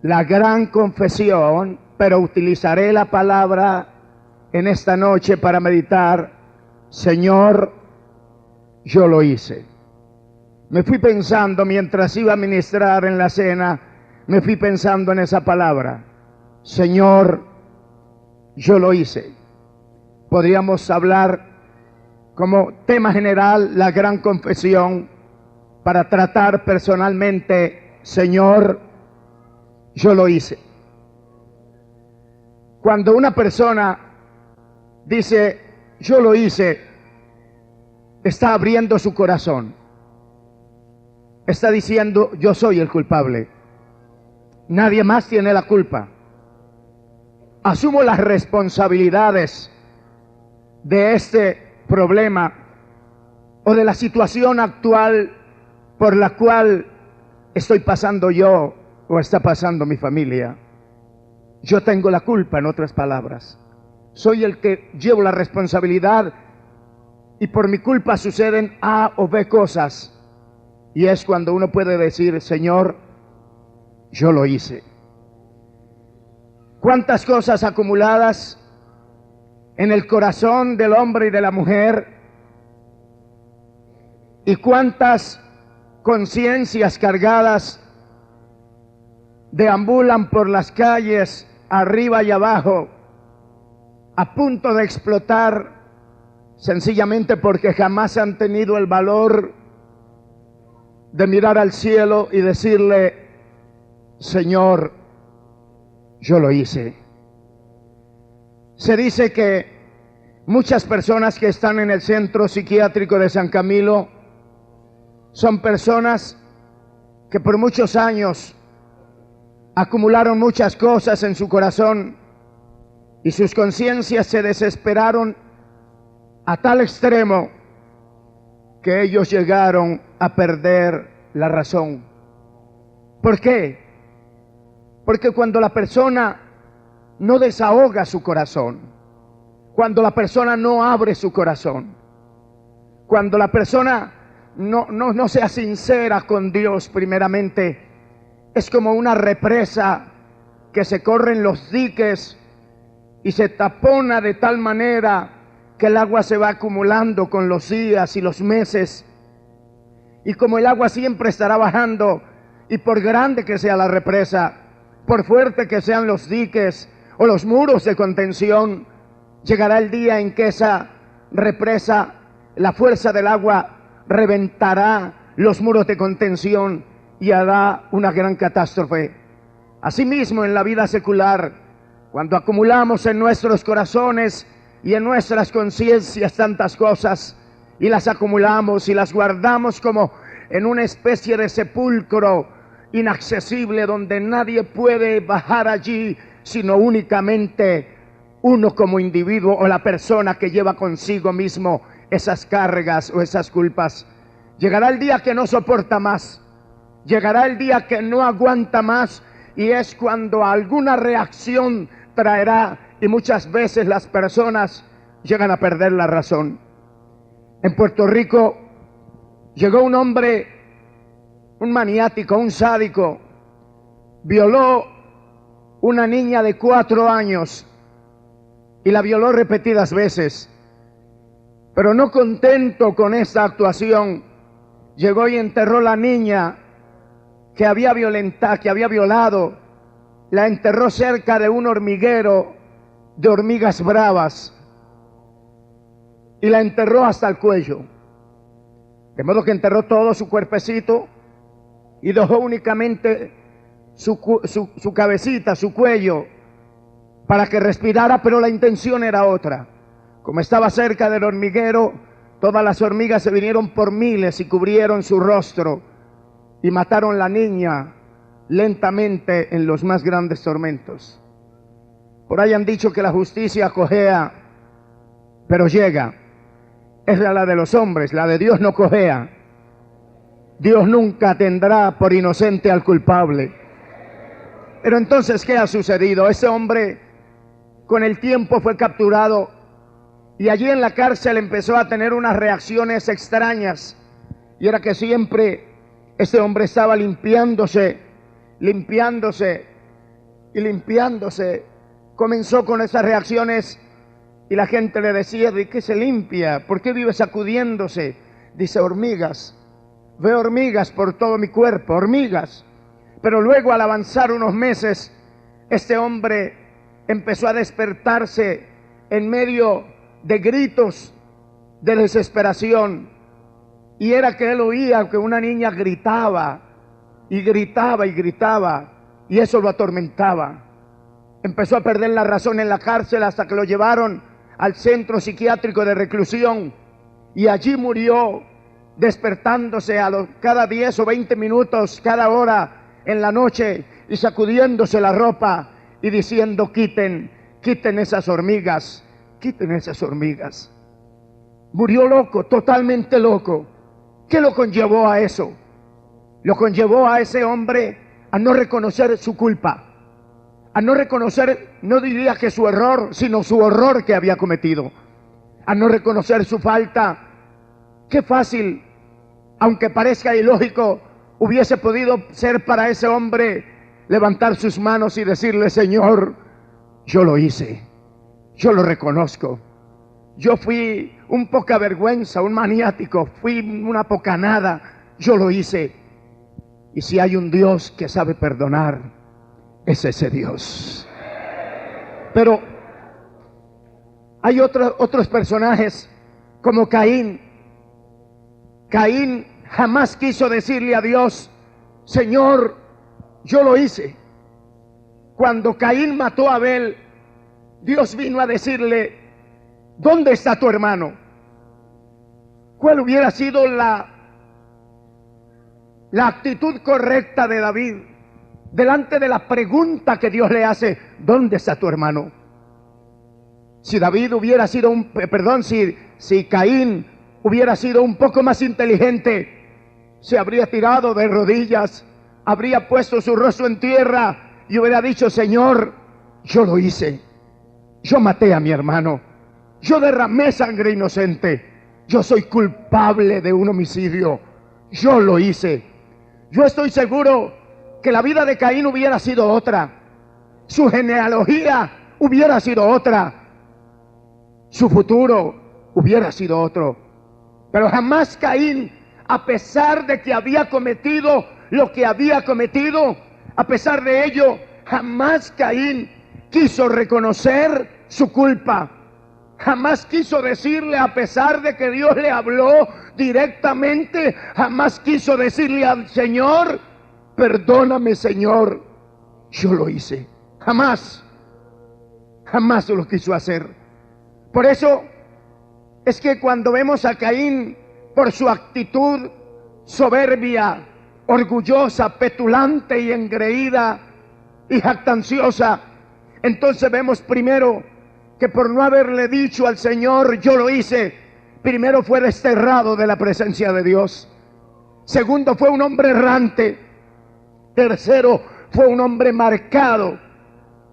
la gran confesión, pero utilizaré la palabra en esta noche para meditar: Señor, yo lo hice. Me fui pensando mientras iba a ministrar en la cena, me fui pensando en esa palabra: Señor, yo lo hice. Podríamos hablar como tema general la gran confesión para tratar personalmente: Señor, yo lo hice. Cuando una persona dice yo lo hice, está abriendo su corazón, está diciendo yo soy el culpable, nadie más tiene la culpa, asumo las responsabilidades de este problema o de la situación actual por la cual estoy pasando yo o está pasando mi familia. Yo tengo la culpa, en otras palabras. Soy el que llevo la responsabilidad y por mi culpa suceden A o B cosas. Y es cuando uno puede decir: Señor, yo lo hice. ¿Cuántas cosas acumuladas en el corazón del hombre y de la mujer? ¿Y cuántas conciencias cargadas deambulan por las calles, arriba y abajo, a punto de explotar, sencillamente porque jamás han tenido el valor de mirar al cielo y decirle: Señor, yo lo hice? Se dice que muchas personas que están en el centro psiquiátrico de San Camilo son personas que por muchos años acumularon muchas cosas en su corazón y sus conciencias se desesperaron a tal extremo que ellos llegaron a perder la razón. ¿Por qué? Porque cuando la persona no desahoga su corazón, cuando la persona no abre su corazón, cuando la persona no sea sincera con Dios primeramente, es como una represa que se corren los diques y se tapona de tal manera que el agua se va acumulando con los días y los meses. Y como el agua siempre estará bajando, y por grande que sea la represa, por fuerte que sean los diques o los muros de contención, llegará el día en que esa represa, la fuerza del agua, reventará los muros de contención y hará una gran catástrofe. Asimismo, en la vida secular, cuando acumulamos en nuestros corazones y en nuestras conciencias tantas cosas, y las acumulamos y las guardamos como en una especie de sepulcro inaccesible donde nadie puede bajar allí, sino únicamente uno como individuo o la persona que lleva consigo mismo esas cargas o esas culpas, llegará el día que no soporta más, llegará el día que no aguanta más, y es cuando alguna reacción traerá, y muchas veces las personas llegan a perder la razón. En Puerto Rico llegó un hombre, un maniático, un sádico, violó una niña de 4 años y la violó repetidas veces. Pero no contento con esta actuación, llegó y enterró la niña que había violado, la enterró cerca de un hormiguero de hormigas bravas y la enterró hasta el cuello. De modo que enterró todo su cuerpecito y dejó únicamente su cabecita, su cuello, para que respirara, pero la intención era otra. Como estaba cerca del hormiguero, todas las hormigas se vinieron por miles y cubrieron su rostro y mataron a la niña lentamente en los más grandes tormentos. Por ahí han dicho que la justicia cojea, pero llega. Es la de los hombres, la de Dios no cojea. Dios nunca tendrá por inocente al culpable. Pero entonces, ¿qué ha sucedido? Ese hombre con el tiempo fue capturado y allí en la cárcel empezó a tener unas reacciones extrañas, y era que siempre este hombre estaba limpiándose y limpiándose. Comenzó con esas reacciones y la gente le decía: ¿de qué se limpia? ¿Por qué vive sacudiéndose? Dice: hormigas. Veo hormigas por todo mi cuerpo, hormigas. Pero luego, al avanzar unos meses, este hombre empezó a despertarse en medio de gritos de desesperación. Y era que él oía que una niña gritaba y gritaba y gritaba, y eso lo atormentaba. Empezó a perder la razón en la cárcel hasta que lo llevaron al centro psiquiátrico de reclusión, y allí murió, despertándose cada 10 o 20 minutos, cada hora en la noche, y sacudiéndose la ropa y diciendo: quiten esas hormigas, quiten esas hormigas. Murió loco, totalmente loco. ¿Qué lo conllevó a eso? Lo conllevó a ese hombre a no reconocer su culpa, a no reconocer, no diría que su error, sino su horror que había cometido, a no reconocer su falta. Qué fácil, aunque parezca ilógico, hubiese podido ser para ese hombre levantar sus manos y decirle: Señor, yo lo hice, yo lo reconozco, yo fui un poca vergüenza, un maniático, fui una poca nada, yo lo hice. Y si hay un Dios que sabe perdonar, es ese Dios. Pero hay otros personajes como Caín. Caín jamás quiso decirle a Dios: Señor, yo lo hice. Cuando Caín mató a Abel, Dios vino a decirle: ¿dónde está tu hermano? ¿Cuál hubiera sido la actitud correcta de David delante de la pregunta que Dios le hace: ¿dónde está tu hermano? Si David hubiera sido si Caín hubiera sido un poco más inteligente, se habría tirado de rodillas, habría puesto su rostro en tierra y hubiera dicho: Señor, yo lo hice, yo maté a mi hermano, yo derramé sangre inocente, yo soy culpable de un homicidio, yo lo hice. Yo estoy seguro que la vida de Caín hubiera sido otra, su genealogía hubiera sido otra, su futuro hubiera sido otro. Pero jamás Caín, a pesar de que había cometido lo que había cometido, a pesar de ello, jamás Caín quiso reconocer su culpa. Jamás quiso decirle, a pesar de que Dios le habló directamente, jamás quiso decirle al Señor: perdóname, Señor, yo lo hice. Jamás lo quiso hacer. Por eso es que cuando vemos a Caín, por su actitud soberbia, orgullosa, petulante y engreída y jactanciosa, entonces vemos primero que por no haberle dicho al Señor: yo lo hice, primero fue desterrado de la presencia de Dios. Segundo, fue un hombre errante. Tercero, fue un hombre marcado.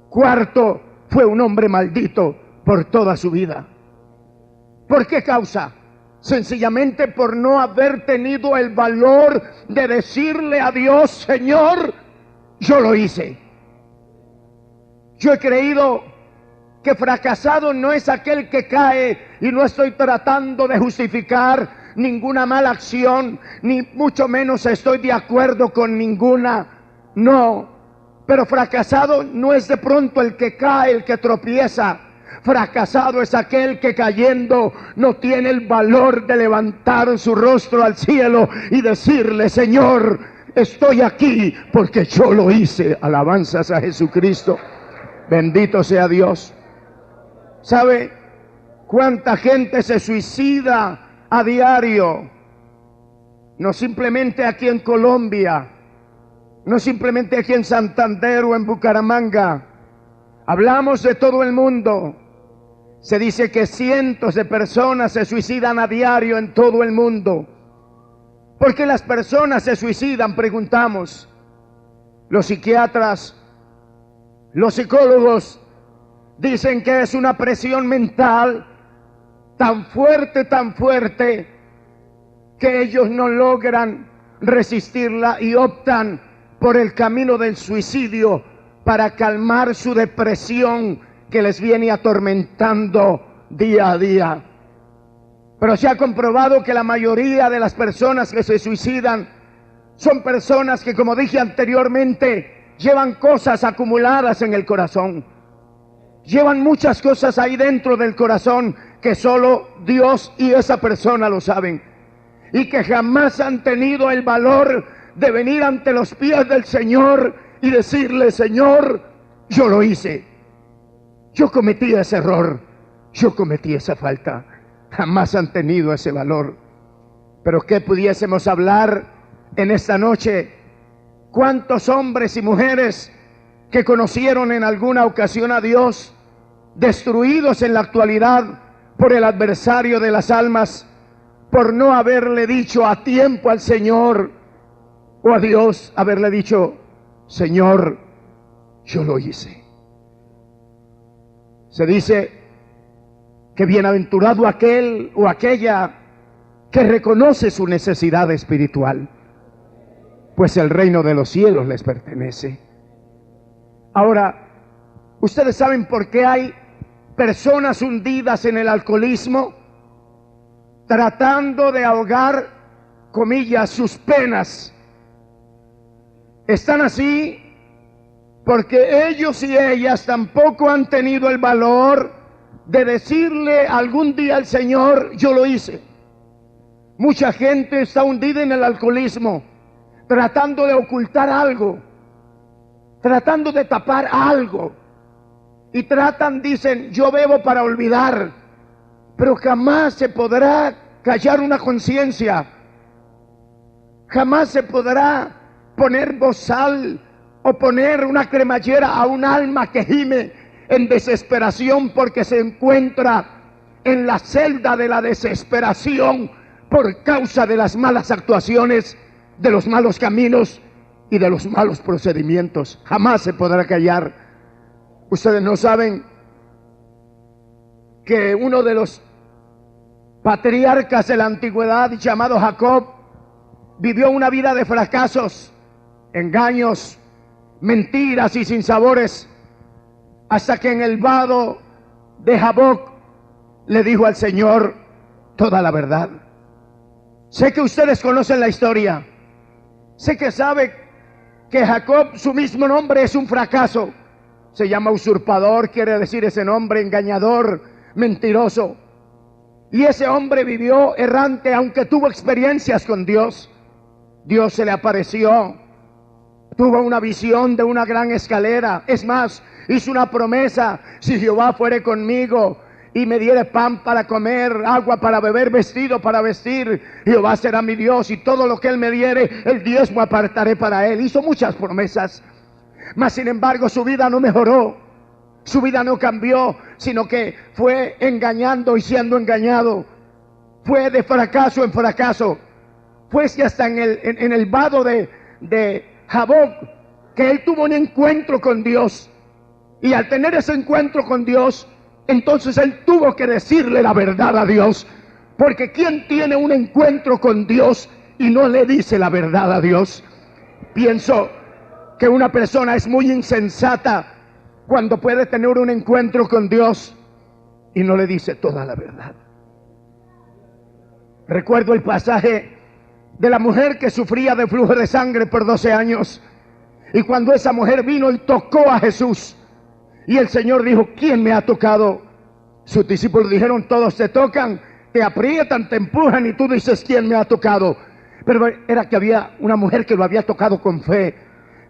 Cuarto, fue un hombre maldito por toda su vida. ¿Por qué causa? Sencillamente por no haber tenido el valor de decirle a Dios: Señor, yo lo hice. Yo he creído que fracasado no es aquel que cae, y no estoy tratando de justificar ninguna mala acción, ni mucho menos estoy de acuerdo con ninguna, no, pero fracasado no es de pronto el que cae, el que tropieza. Fracasado es aquel que cayendo no tiene el valor de levantar su rostro al cielo y decirle: Señor, estoy aquí porque yo lo hice. Alabanzas a Jesucristo, bendito sea Dios. ¿Sabe cuánta gente se suicida a diario? No simplemente aquí en Colombia, no simplemente aquí en Santander o en Bucaramanga. Hablamos de todo el mundo. Se dice que cientos de personas se suicidan a diario en todo el mundo. ¿Por qué las personas se suicidan?, preguntamos. Los psiquiatras, los psicólogos dicen que es una presión mental tan fuerte, que ellos no logran resistirla y optan por el camino del suicidio para calmar su depresión que les viene atormentando día a día. Pero se ha comprobado que la mayoría de las personas que se suicidan son personas que, como dije anteriormente, llevan cosas acumuladas en el corazón. Llevan muchas cosas ahí dentro del corazón que solo Dios y esa persona lo saben. Y que jamás han tenido el valor de venir ante los pies del Señor y decirle: Señor, yo lo hice. Yo cometí ese error. Yo cometí esa falta. Jamás han tenido ese valor. Pero ¿qué pudiésemos hablar en esta noche? ¿Cuántos hombres y mujeres que conocieron en alguna ocasión a Dios, destruidos en la actualidad por el adversario de las almas, por no haberle dicho a tiempo al Señor o a Dios, haberle dicho: Señor, yo lo hice? Se dice que bienaventurado aquel o aquella que reconoce su necesidad espiritual, pues el reino de los cielos les pertenece. Ahora, ¿ustedes saben por qué hay personas hundidas en el alcoholismo, tratando de ahogar, comillas, sus penas? Están así porque ellos y ellas tampoco han tenido el valor de decirle algún día al Señor: yo lo hice. Mucha gente está hundida en el alcoholismo, tratando de ocultar algo, tratando de tapar algo, y dicen: yo bebo para olvidar, pero jamás se podrá callar una conciencia, jamás se podrá poner bozal o poner una cremallera a un alma que gime en desesperación porque se encuentra en la celda de la desesperación por causa de las malas actuaciones, de los malos caminos y de los malos procedimientos. Jamás se podrá callar. Ustedes no saben que uno de los patriarcas de la antigüedad, llamado Jacob, vivió una vida de fracasos, engaños, mentiras y sinsabores, hasta que en el vado de Jaboc le dijo al Señor toda la verdad. Sé que ustedes conocen la historia. Sé que sabe que Jacob, su mismo nombre es un fracaso. Se llama usurpador, quiere decir ese nombre, engañador, mentiroso. Y ese hombre vivió errante, aunque tuvo experiencias con Dios. Dios se le apareció, tuvo una visión de una gran escalera. Es más, hizo una promesa: si Jehová fuere conmigo y me diere pan para comer, agua para beber, vestido para vestir, Jehová será mi Dios, y todo lo que Él me diere, el diezmo apartaré para Él. Hizo muchas promesas, mas sin embargo su vida no mejoró, su vida no cambió, sino que fue engañando y siendo engañado. Fue de fracaso en fracaso. Fue hasta en el vado de Jaboc que él tuvo un encuentro con Dios. Y al tener ese encuentro con Dios, entonces él tuvo que decirle la verdad a Dios. Porque ¿quién tiene un encuentro con Dios y no le dice la verdad a Dios? Pienso que una persona es muy insensata cuando puede tener un encuentro con Dios y no le dice toda la verdad. Recuerdo el pasaje de la mujer que sufría de flujo de sangre por 12 años. Y cuando esa mujer vino y tocó a Jesús, y el Señor dijo: ¿quién me ha tocado? Sus discípulos dijeron: todos te tocan, te aprietan, te empujan, y tú dices: ¿quién me ha tocado? Pero era que había una mujer que lo había tocado con fe.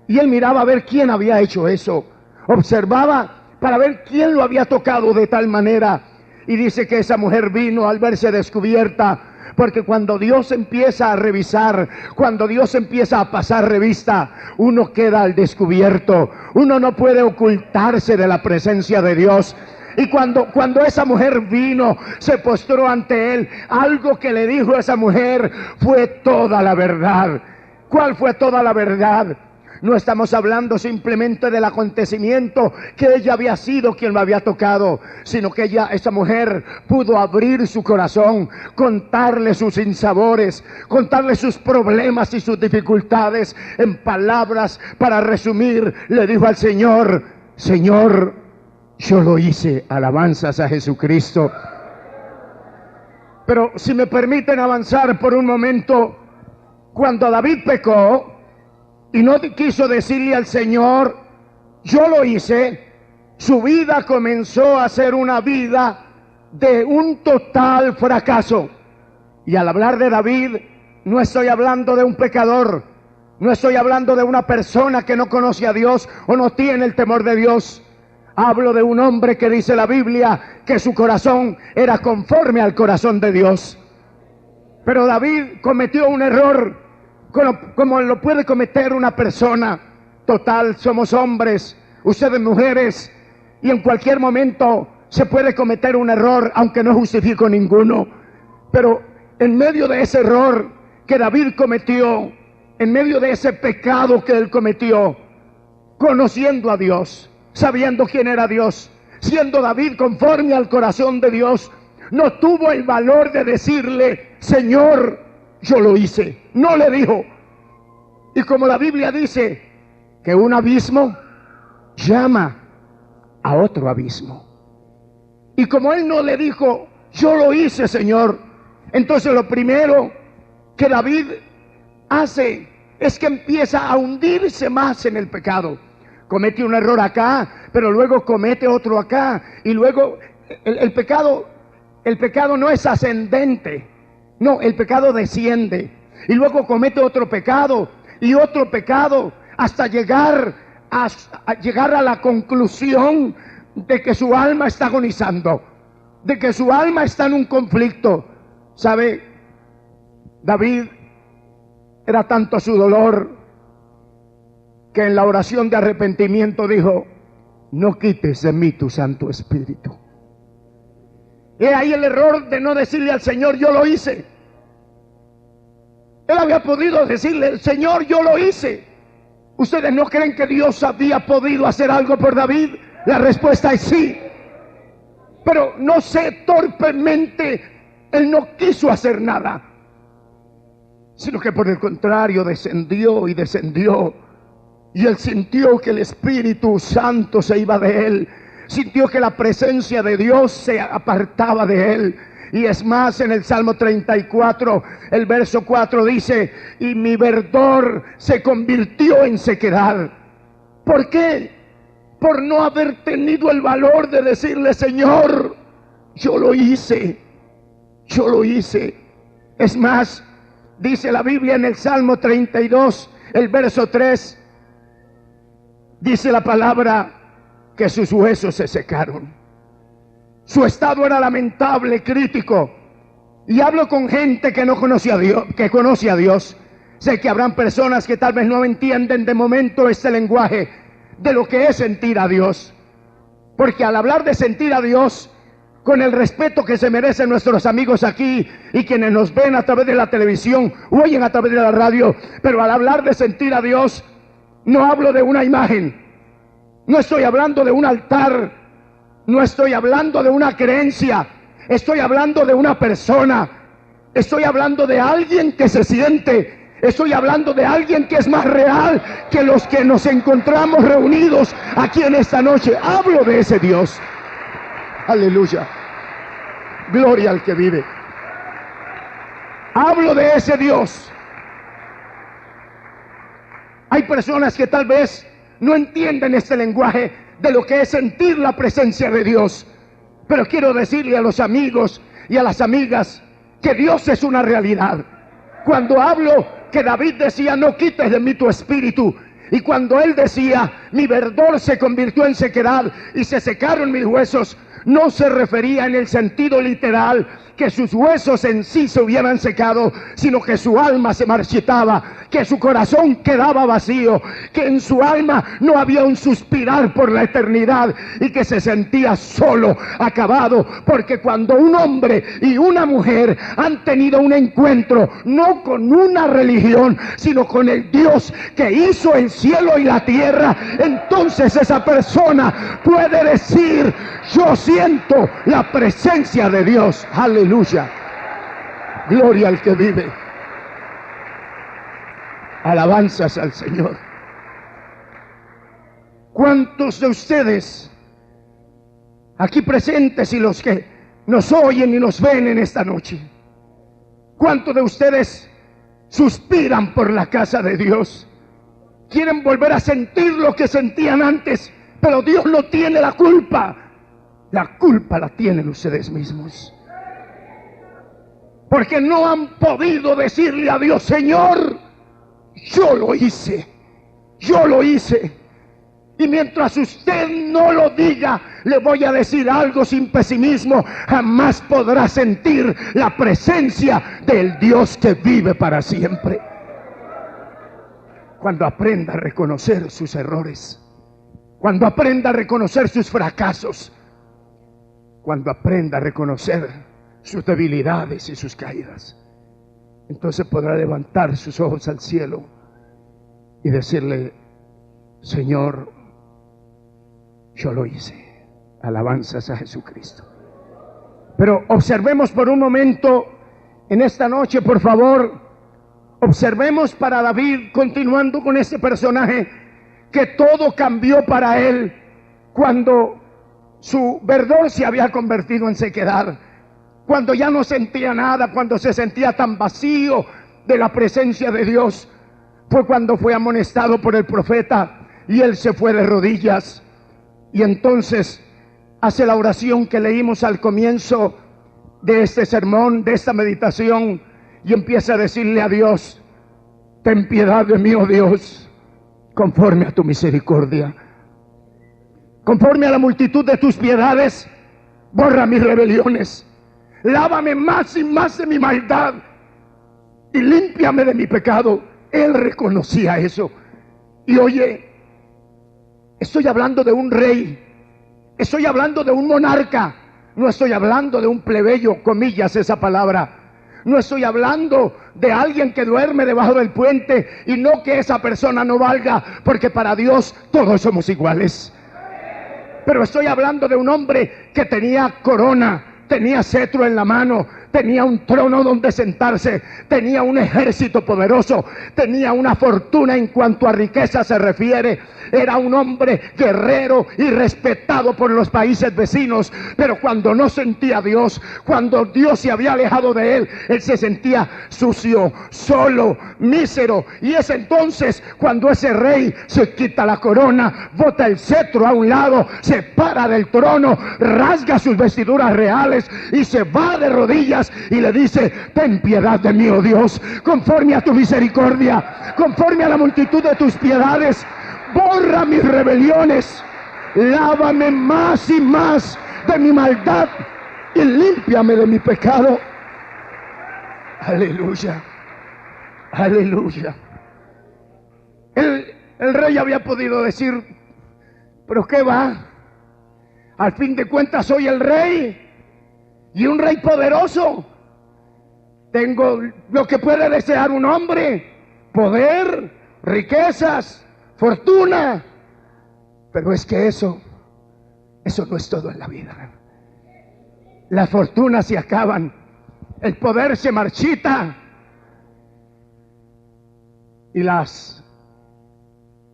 Y él miraba a ver quién había hecho eso. Observaba para ver quién lo había tocado de tal manera. Y dice que esa mujer vino al verse descubierta. Porque cuando Dios empieza a revisar, cuando Dios empieza a pasar revista, uno queda al descubierto. Uno no puede ocultarse de la presencia de Dios. Y cuando esa mujer vino, se postró ante él, algo que le dijo esa mujer fue toda la verdad. ¿Cuál fue toda la verdad? No estamos hablando simplemente del acontecimiento que ella había sido quien lo había tocado, sino que esa mujer pudo abrir su corazón, contarle sus sinsabores, contarle sus problemas y sus dificultades en palabras. Para resumir, le dijo al Señor: Señor, yo lo hice. Alabanzas a Jesucristo. Pero si me permiten avanzar por un momento, cuando David pecó y no quiso decirle al Señor, yo lo hice, su vida comenzó a ser una vida de un total fracaso. Y al hablar de David, no estoy hablando de un pecador, no estoy hablando de una persona que no conoce a Dios o no tiene el temor de Dios. Hablo de un hombre que dice la Biblia que su corazón era conforme al corazón de Dios. Pero David cometió un error, como lo puede cometer una persona. Total, somos hombres, ustedes mujeres, y en cualquier momento se puede cometer un error, aunque no justifico ninguno. Pero en medio de ese error que David cometió, en medio de ese pecado que él cometió, conociendo a Dios, sabiendo quién era Dios, siendo David conforme al corazón de Dios, no tuvo el valor de decirle: Señor, yo lo hice. No le dijo. Y como la Biblia dice que un abismo llama a otro abismo, y como él no le dijo: yo lo hice, Señor, entonces lo primero que David hace es que empieza a hundirse más en el pecado. Comete un error acá, pero luego comete otro acá, y luego el pecado no es ascendente, no, el pecado desciende, y luego comete otro pecado y otro pecado, hasta llegar a la conclusión de que su alma está agonizando, de que su alma está en un conflicto. ¿Sabe? David, era tanto su dolor que en la oración de arrepentimiento dijo: no quites de mí tu Santo Espíritu. Y ahí el error de no decirle al Señor: yo lo hice. Él había podido decirle: Señor, yo lo hice. ¿Ustedes no creen que Dios había podido hacer algo por David? La respuesta es sí. Pero no sé, torpemente él no quiso hacer nada, sino que por el contrario descendió y descendió. Y él sintió que el Espíritu Santo se iba de él. Sintió que la presencia de Dios se apartaba de él. Y es más, en el Salmo 34, el verso 4 dice: y mi verdor se convirtió en sequedad. ¿Por qué? Por no haber tenido el valor de decirle: Señor, yo lo hice. Yo lo hice. Es más, dice la Biblia en el Salmo 32, el verso 3, dice la palabra que sus huesos se secaron. Su estado era lamentable, crítico. Y hablo con gente que no conoce a Dios, que conoce a Dios. Sé que habrán personas que tal vez no entienden de momento este lenguaje de lo que es sentir a Dios. Porque al hablar de sentir a Dios, con el respeto que se merecen nuestros amigos aquí y quienes nos ven a través de la televisión o oyen a través de la radio, pero al hablar de sentir a Dios, no hablo de una imagen, no estoy hablando de un altar, no estoy hablando de una creencia, estoy hablando de una persona, estoy hablando de alguien que se siente, estoy hablando de alguien que es más real que los que nos encontramos reunidos aquí en esta noche. Hablo de ese Dios. Aleluya. Gloria al que vive. Hablo de ese Dios. Hay personas que tal vez no entienden este lenguaje de lo que es sentir la presencia de Dios. Pero quiero decirle a los amigos y a las amigas que Dios es una realidad. Cuando hablo que David decía: no quites de mí tu espíritu, y cuando él decía: mi verdor se convirtió en sequedad y se secaron mis huesos, no se refería en el sentido literal que sus huesos en sí se hubieran secado, sino que su alma se marchitaba, que su corazón quedaba vacío, que en su alma no había un suspirar por la eternidad y que se sentía solo, acabado, porque cuando un hombre y una mujer han tenido un encuentro, no con una religión, sino con el Dios que hizo el cielo y la tierra, entonces esa persona puede decir: yo siento la presencia de Dios. Aleluya, gloria al que vive. Alabanzas al Señor. ¿Cuántos de ustedes aquí presentes y los que nos oyen y nos ven en esta noche, cuántos de ustedes suspiran por la casa de Dios? Quieren volver a sentir lo que sentían antes, pero Dios no tiene la culpa. La culpa la tienen ustedes mismos, porque no han podido decirle a Dios: Señor, yo lo hice, yo lo hice. Y mientras usted no lo diga, le voy a decir algo sin pesimismo: jamás podrá sentir la presencia del Dios que vive para siempre. Cuando aprenda a reconocer sus errores, cuando aprenda a reconocer sus fracasos, cuando aprenda a reconocer sus debilidades y sus caídas, entonces podrá levantar sus ojos al cielo y decirle: Señor, yo lo hice. Alabanzas a Jesucristo. Pero observemos por un momento en esta noche, por favor, observemos para David, continuando con este personaje, que todo cambió para él cuando su verdor se había convertido en sequedad, cuando ya no sentía nada, cuando se sentía tan vacío de la presencia de Dios. Fue cuando fue amonestado por el profeta y él se fue de rodillas, y entonces hace la oración que leímos al comienzo de este sermón, de esta meditación, y empieza a decirle a Dios: ten piedad de mí, oh Dios, conforme a tu misericordia. Conforme a la multitud de tus piedades, borra mis rebeliones. Lávame más y más de mi maldad y límpiame de mi pecado. Él reconocía eso. Y oye, estoy hablando de un rey, estoy hablando de un monarca, no estoy hablando de un plebeyo, comillas esa palabra. No estoy hablando de alguien que duerme debajo del puente, y no que esa persona no valga, porque para Dios todos somos iguales. Pero estoy hablando de un hombre que tenía corona, tenía cetro en la mano, tenía un trono donde sentarse, tenía un ejército poderoso, tenía una fortuna en cuanto a riqueza se refiere. Era un hombre guerrero y respetado por los países vecinos. Pero cuando no sentía a Dios, cuando Dios se había alejado de él, él se sentía sucio, solo, mísero. Y es entonces cuando ese rey se quita la corona, bota el cetro a un lado, se para del trono, rasga sus vestiduras reales y se va de rodillas y le dice: ten piedad de mí, oh Dios, conforme a tu misericordia, conforme a la multitud de tus piedades, borra mis rebeliones, lávame más y más de mi maldad y límpiame de mi pecado. Aleluya, aleluya. El rey había podido decir: pero qué va, al fin de cuentas soy el rey, y un rey poderoso. Tengo lo que puede desear un hombre: poder, riquezas, fortuna. Pero es que eso no es todo en la vida. Las fortunas se acaban, el poder se marchita, y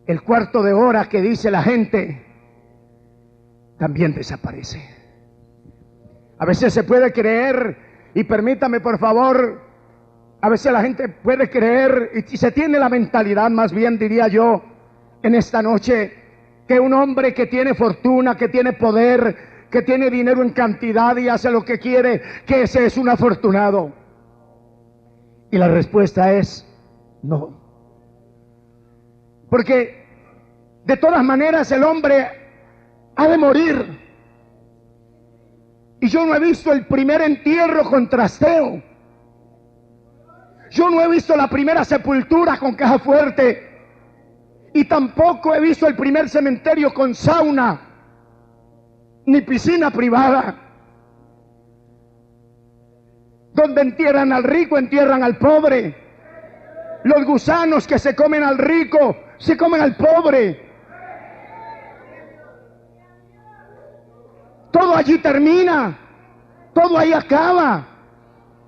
el cuarto de hora que dice la gente también desaparece. A veces se puede creer, y permítame por favor, a veces la gente puede creer, y se tiene la mentalidad, más bien diría yo, en esta noche, que un hombre que tiene fortuna, que tiene poder, que tiene dinero en cantidad y hace lo que quiere, que ese es un afortunado. Y la respuesta es no. Porque de todas maneras el hombre ha de morir. Y yo no he visto el primer entierro con trasteo. Yo no he visto la primera sepultura con caja fuerte. Y tampoco he visto el primer cementerio con sauna, ni piscina privada. Donde entierran al rico, entierran al pobre. Los gusanos que se comen al rico, se comen al pobre. Todo allí termina, todo ahí acaba.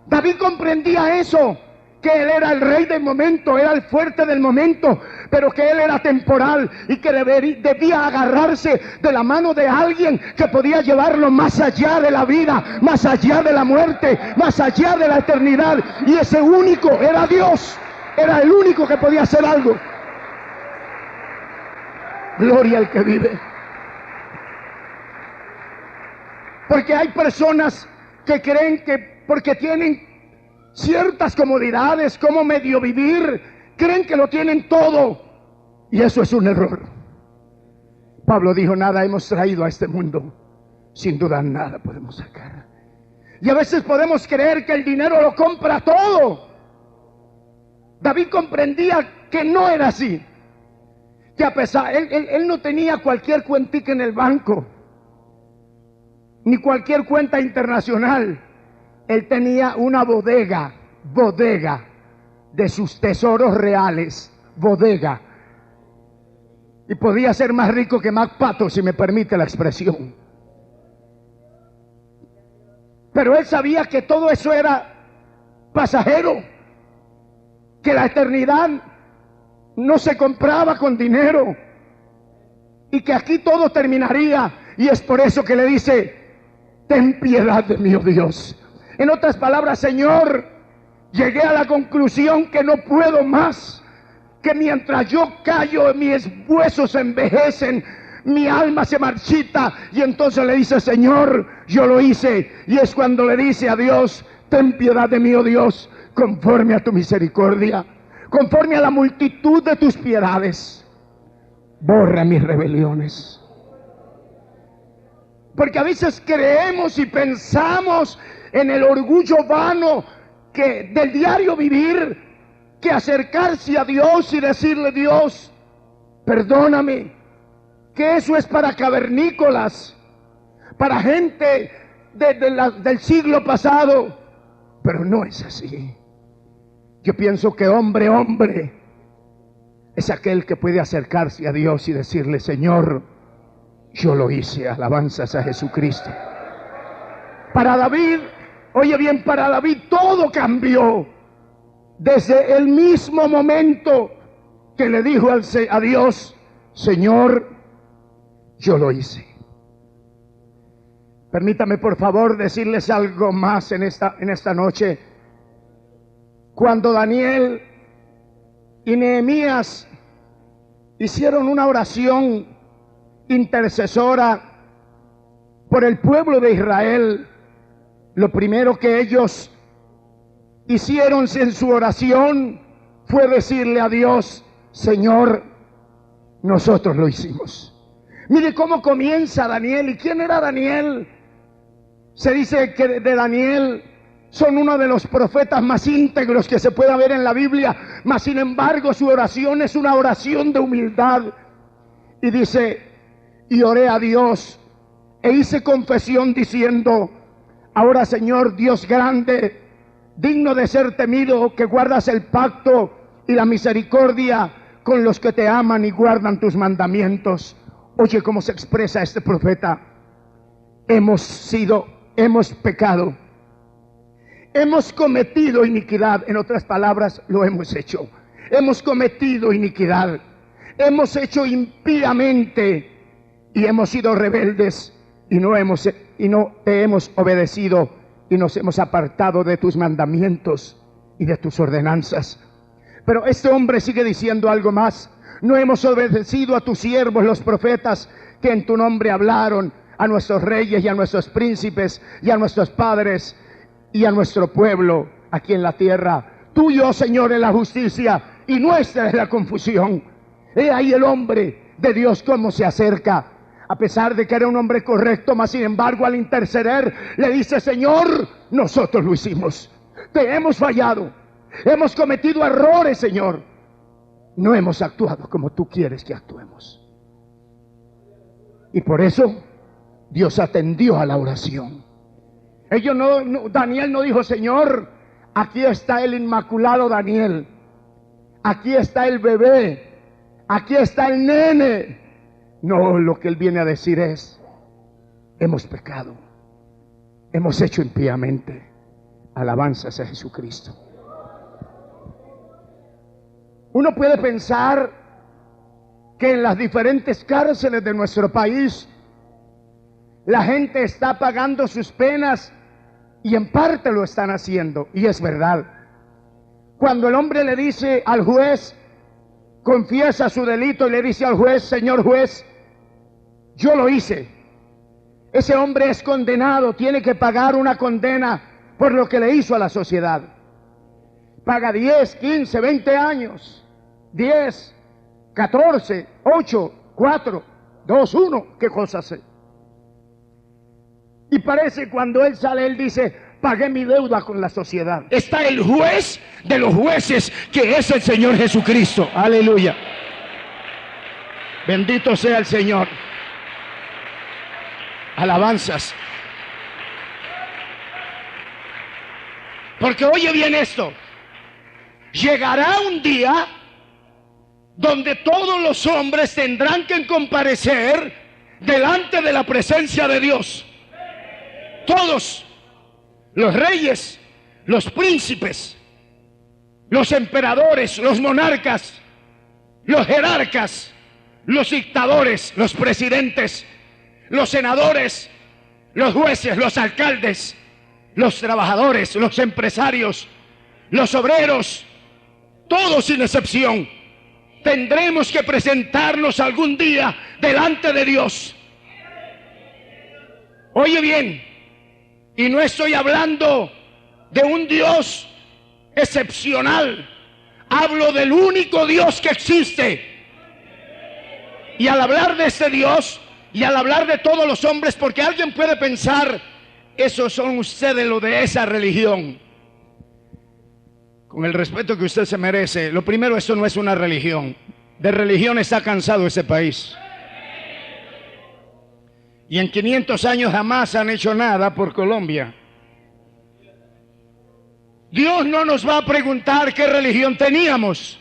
David comprendía eso, que él era el rey del momento, era el fuerte del momento, pero que él era temporal y que debía agarrarse de la mano de alguien que podía llevarlo más allá de la vida, más allá de la muerte, más allá de la eternidad. Y ese único era Dios, era el único que podía hacer algo. Gloria al que vive. Porque hay personas que creen que porque tienen ciertas comodidades, como medio vivir, creen que lo tienen todo. Y eso es un error. Pablo dijo, nada hemos traído a este mundo, sin duda nada podemos sacar. Y a veces podemos creer que el dinero lo compra todo. David comprendía que no era así. Que a pesar, él no tenía cualquier cuentica en el banco, ni cualquier cuenta internacional. Él tenía una bodega de sus tesoros reales, bodega. Y podía ser más rico que Mac Pato, si me permite la expresión. Pero él sabía que todo eso era pasajero, que la eternidad no se compraba con dinero y que aquí todo terminaría. Y es por eso que le dice, ten piedad de mí, oh Dios. En otras palabras, Señor, llegué a la conclusión que no puedo más, que mientras yo callo, mis huesos envejecen, mi alma se marchita. Y entonces le dice, Señor, yo lo hice. Y es cuando le dice a Dios, ten piedad de mí, oh Dios, conforme a tu misericordia, conforme a la multitud de tus piedades, borra mis rebeliones. Porque a veces creemos y pensamos en el orgullo vano que del diario vivir, que acercarse a Dios y decirle, Dios, perdóname, que eso es para cavernícolas, para gente del siglo pasado. Pero no es así. Yo pienso que hombre es aquel que puede acercarse a Dios y decirle, Señor, yo lo hice, alabanzas a Jesucristo. Para David, oye bien, para David todo cambió desde el mismo momento que le dijo a Dios, Señor, yo lo hice. Permítame por favor decirles algo más en esta noche. Cuando Daniel y Nehemías hicieron una oración intercesora por el pueblo de Israel, lo primero que ellos hicieron en su oración fue decirle a Dios, Señor, nosotros lo hicimos. Mire cómo comienza Daniel. ¿Y quién era Daniel? Se dice que de Daniel son uno de los profetas más íntegros que se pueda ver en la Biblia, mas sin embargo su oración es una oración de humildad. Y dice, y oré a Dios e hice confesión diciendo, ahora Señor Dios grande, digno de ser temido, que guardas el pacto y la misericordia con los que te aman y guardan tus mandamientos. Oye cómo se expresa este profeta. Hemos pecado, hemos cometido iniquidad. En otras palabras, lo hemos hecho. Hemos cometido iniquidad, hemos hecho impíamente y hemos sido rebeldes y no te hemos obedecido y nos hemos apartado de tus mandamientos y de tus ordenanzas. Pero este hombre sigue diciendo algo más. No hemos obedecido a tus siervos los profetas que en tu nombre hablaron, a nuestros reyes y a nuestros príncipes y a nuestros padres y a nuestro pueblo aquí en la tierra. Tuyo, Señor, es la justicia y nuestra es la confusión. He ahí el hombre de Dios cómo se acerca a pesar de que era un hombre correcto, mas sin embargo al interceder le dice: Señor, nosotros lo hicimos, te hemos fallado, hemos cometido errores, Señor, no hemos actuado como tú quieres que actuemos. Y por eso Dios atendió a la oración. Daniel no dijo: Señor, aquí está el inmaculado Daniel, aquí está el bebé, aquí está el nene. No, lo que él viene a decir es: hemos pecado, hemos hecho impíamente. Alabanzas a Jesucristo. Uno puede pensar que en las diferentes cárceles de nuestro país la gente está pagando sus penas, y en parte lo están haciendo, y es verdad. Cuando el hombre le dice al juez, confiesa su delito y le dice al juez: señor juez, yo lo hice, ese hombre es condenado, tiene que pagar una condena por lo que le hizo a la sociedad. Paga 10, 15, 20 años, 10, 14, 8, 4, 2, 1, ¿qué cosa hace? Y parece cuando él sale, él dice: pagué mi deuda con la sociedad. Está el juez de los jueces, que es el Señor Jesucristo. Aleluya. Bendito sea el Señor. Alabanzas. Porque oye bien esto: llegará un día donde todos los hombres tendrán que comparecer delante de la presencia de Dios. Todos, los reyes, los príncipes, los emperadores, los monarcas, los jerarcas, los dictadores, los presidentes, los senadores, los jueces, los alcaldes, los trabajadores, los empresarios, los obreros, todos sin excepción, tendremos que presentarnos algún día delante de Dios. Oye bien, y no estoy hablando de un Dios excepcional, hablo del único Dios que existe. Y al hablar de este Dios, y al hablar de todos los hombres, porque alguien puede pensar: esos son ustedes los de esa religión. Con el respeto que usted se merece, lo primero, eso no es una religión. De religión está cansado ese país. Y en 500 años jamás han hecho nada por Colombia. Dios no nos va a preguntar qué religión teníamos.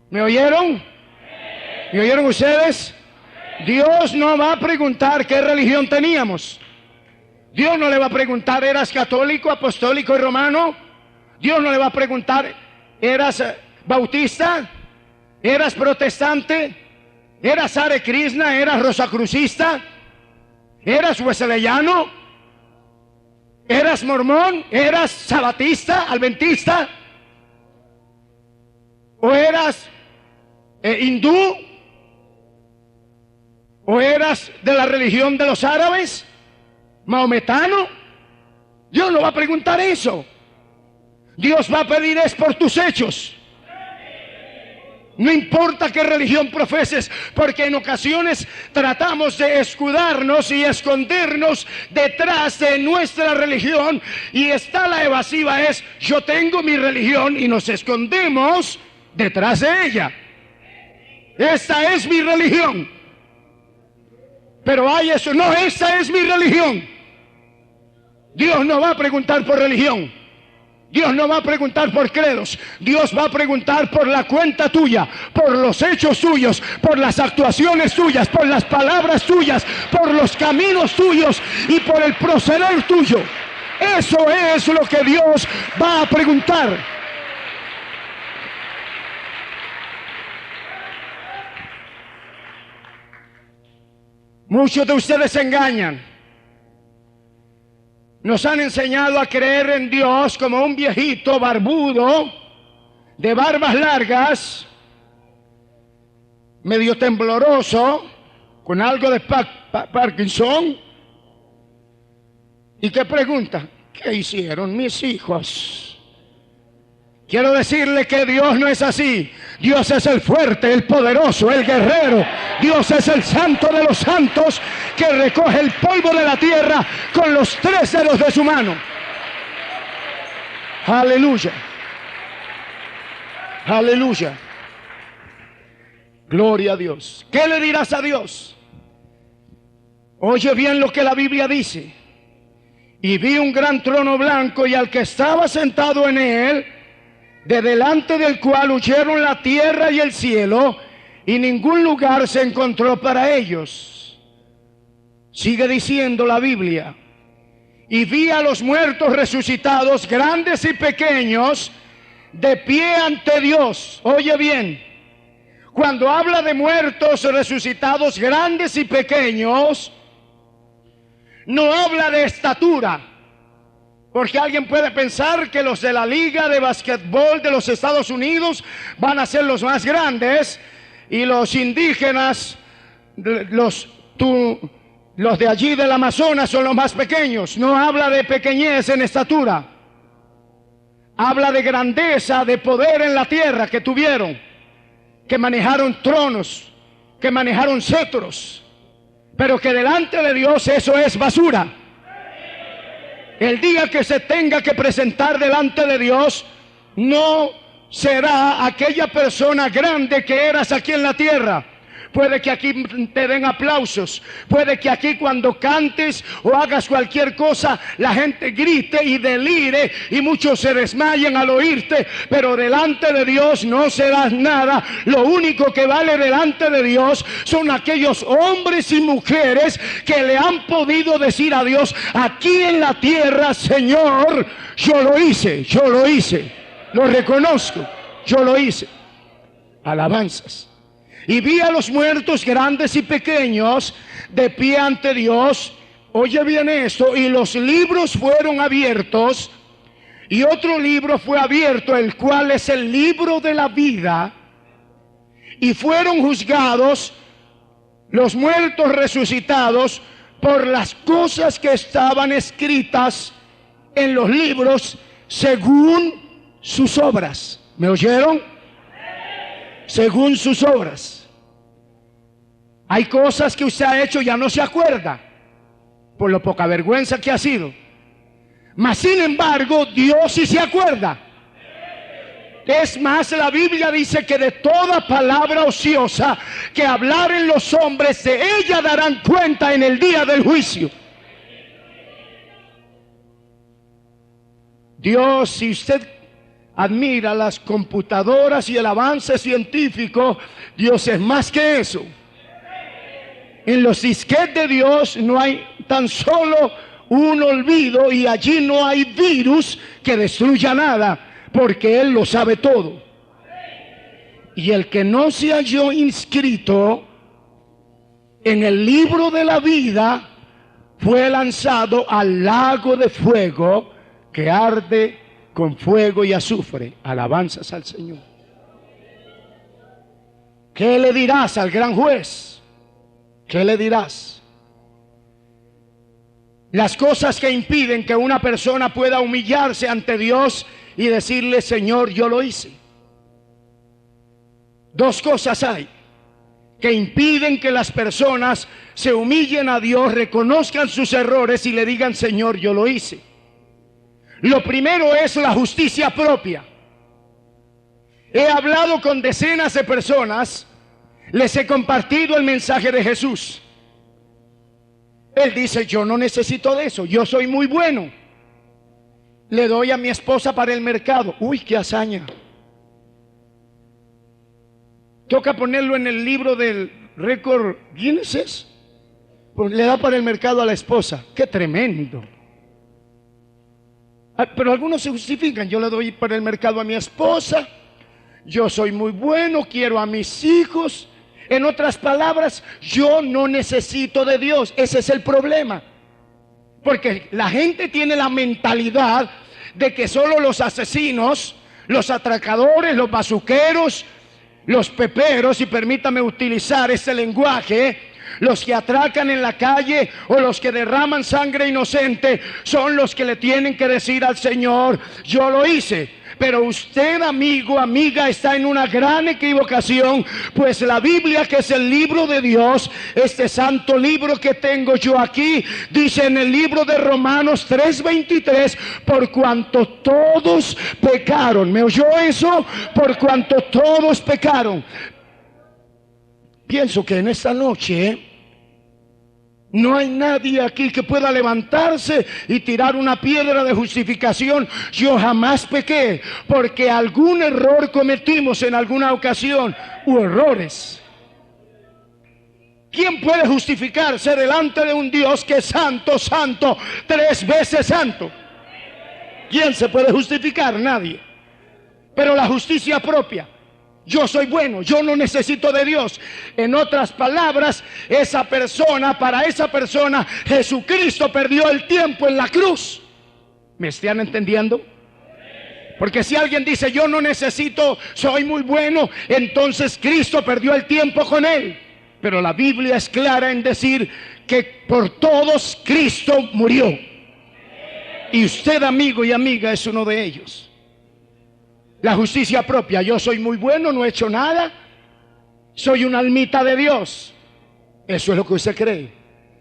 ¿Me oyeron? ¿Me oyeron ustedes? Dios no va a preguntar qué religión teníamos. Dios no le va a preguntar: ¿eras católico, apostólico y romano? Dios no le va a preguntar: ¿eras bautista? ¿Eras protestante? ¿Eras Hare Krishna? ¿Eras rosacrucista? ¿Eras wesleyano? ¿Eras mormón? ¿Eras sabatista, adventista? ¿O eras hindú? ¿O eras de la religión de los árabes? ¿Maometano? Dios no va a preguntar eso. Dios va a pedir es por tus hechos. No importa qué religión profeses, porque en ocasiones tratamos de escudarnos y escondernos detrás de nuestra religión, y está la evasiva, es: yo tengo mi religión, y nos escondemos detrás de ella. Esta es mi religión. Pero hay eso: no, esta es mi religión. Dios no va a preguntar por religión. Dios no va a preguntar por credos. Dios va a preguntar por la cuenta tuya, por los hechos tuyos, por las actuaciones tuyas, por las palabras tuyas, por los caminos tuyos y por el proceder tuyo. Eso es lo que Dios va a preguntar. Muchos de ustedes se engañan. Nos han enseñado a creer en Dios como un viejito barbudo, de barbas largas, medio tembloroso, con algo de Parkinson. ¿Y qué pregunta? ¿Qué hicieron mis hijos? Quiero decirle que Dios no es así. Dios es el fuerte, el poderoso, el guerrero. Dios es el santo de los santos que recoge el polvo de la tierra con los 3 dedos de su mano. Aleluya. Aleluya. Gloria a Dios. ¿Qué le dirás a Dios? Oye bien lo que la Biblia dice. Y vi un gran trono blanco y al que estaba sentado en él, de delante del cual huyeron la tierra y el cielo, y ningún lugar se encontró para ellos. Sigue diciendo la Biblia. Y vi a los muertos resucitados, grandes y pequeños, de pie ante Dios. Oye bien, cuando habla de muertos resucitados, grandes y pequeños, no habla de estatura, porque alguien puede pensar que los de la Liga de Basquetbol de los Estados Unidos van a ser los más grandes y los indígenas, los de allí del Amazonas son los más pequeños. No habla de pequeñez en estatura, habla de grandeza, de poder en la tierra que tuvieron, que manejaron tronos, que manejaron cetros, pero que delante de Dios eso es basura. El día que se tenga que presentar delante de Dios, no será aquella persona grande que eras aquí en la tierra. Puede que aquí te den aplausos, puede que aquí cuando cantes o hagas cualquier cosa la gente grite y delire y muchos se desmayen al oírte, pero delante de Dios no serás nada. Lo único que vale delante de Dios son aquellos hombres y mujeres que le han podido decir a Dios aquí en la tierra: Señor, yo lo hice, lo reconozco, yo lo hice. Alabanzas. Y vi a los muertos grandes y pequeños de pie ante Dios. Oye bien esto. Y los libros fueron abiertos. Y otro libro fue abierto, el cual es el libro de la vida. Y fueron juzgados los muertos resucitados por las cosas que estaban escritas en los libros según sus obras. ¿Me oyeron? Según sus obras. Hay cosas que usted ha hecho y ya no se acuerda por lo poca vergüenza que ha sido. Mas sin embargo, Dios sí se acuerda. Es más, la Biblia dice que de toda palabra ociosa que hablaren los hombres, de ella darán cuenta en el día del juicio. Dios, si usted admira las computadoras y el avance científico, Dios es más que eso. En los disquetes de Dios no hay tan solo un olvido y allí no hay virus que destruya nada, porque Él lo sabe todo. Y el que no se halló inscrito en el libro de la vida fue lanzado al lago de fuego que arde con fuego y azufre. Alabanzas al Señor. ¿Qué le dirás al gran juez? ¿Qué le dirás? Las cosas que impiden que una persona pueda humillarse ante Dios y decirle: Señor, yo lo hice. Dos cosas hay que impiden que las personas se humillen a Dios, reconozcan sus errores y le digan: Señor, yo lo hice. Lo primero es la justicia propia. He hablado con decenas de personas, les he compartido el mensaje de Jesús. Él dice: yo no necesito de eso, yo soy muy bueno. Le doy a mi esposa para el mercado. Uy, qué hazaña. Toca ponerlo en el libro del récord Guinness. Pues le da para el mercado a la esposa. Qué tremendo. Pero algunos se justifican: yo le doy para el mercado a mi esposa, yo soy muy bueno, quiero a mis hijos. En otras palabras, yo no necesito de Dios. Ese es el problema. Porque la gente tiene la mentalidad de que solo los asesinos, los atracadores, los bazuqueros, los peperos, y permítame utilizar ese lenguaje, los que atracan en la calle o los que derraman sangre inocente, son los que le tienen que decir al Señor: yo lo hice. Pero usted, amigo, amiga, está en una gran equivocación, pues la Biblia, que es el libro de Dios, este santo libro que tengo yo aquí, dice en el libro de Romanos 3:23, por cuanto todos pecaron. ¿Me oyó eso? Por cuanto todos pecaron. Pienso que en esta noche no hay nadie aquí que pueda levantarse y tirar una piedra de justificación. Yo jamás pequé, porque algún error cometimos en alguna ocasión, u errores. ¿Quién puede justificarse delante de un Dios que es santo, santo, 3 veces santo? ¿Quién se puede justificar? Nadie. Pero la justicia propia. Yo soy bueno, yo no necesito de Dios. En otras palabras, para esa persona, Jesucristo perdió el tiempo en la cruz. ¿Me están entendiendo? Porque si alguien dice, yo no necesito, soy muy bueno, entonces Cristo perdió el tiempo con él. Pero la Biblia es clara en decir que por todos Cristo murió. Y usted, amigo y amiga, es uno de ellos. La justicia propia. Yo soy muy bueno, no he hecho nada, soy una almita de Dios. Eso es lo que usted cree.